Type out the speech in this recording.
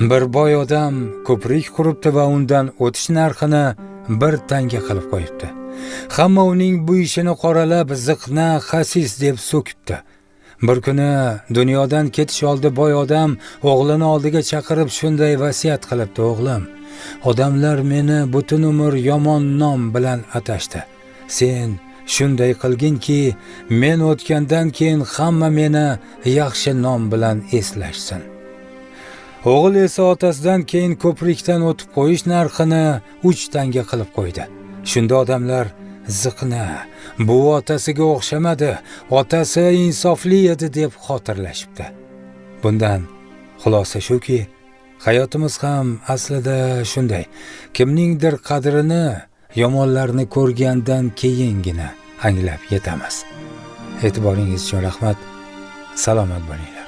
Bir boy odam ko'prik quribdi va undan o'tish narxini 1 tanga qilib qo'yibdi. Hamma uning bu ishini qoralab, ziqna, xasis deb so'kibdi. Bir kuni dunyodan ketish oldi boy odam o'g'lini oldiga chaqirib shunday vasiyat qilibdi: "O'g'lim, odamlar meni butun umr yomon nom bilan atashdi. Sen shunday qilginki, men o'tgandan keyin hamma meni yaxshi nom bilan eslashsin." O'g'il esa otasidan keyin ko'prikdan o'tib qo'yish narxini 3 tanga qilib qo'ydi. Shunda odamlar ziqna, bu otasiga o'xshamadi, otasi insofli edi deb xotirlashibdi. Bundan xulosa shuki, hayotimiz ham aslida shunday. Kimningdir qadrini yomonlarni ko'rgandan keyingina anglab yetamiz. E'tiboringiz uchun rahmat. Salomat bo'ling.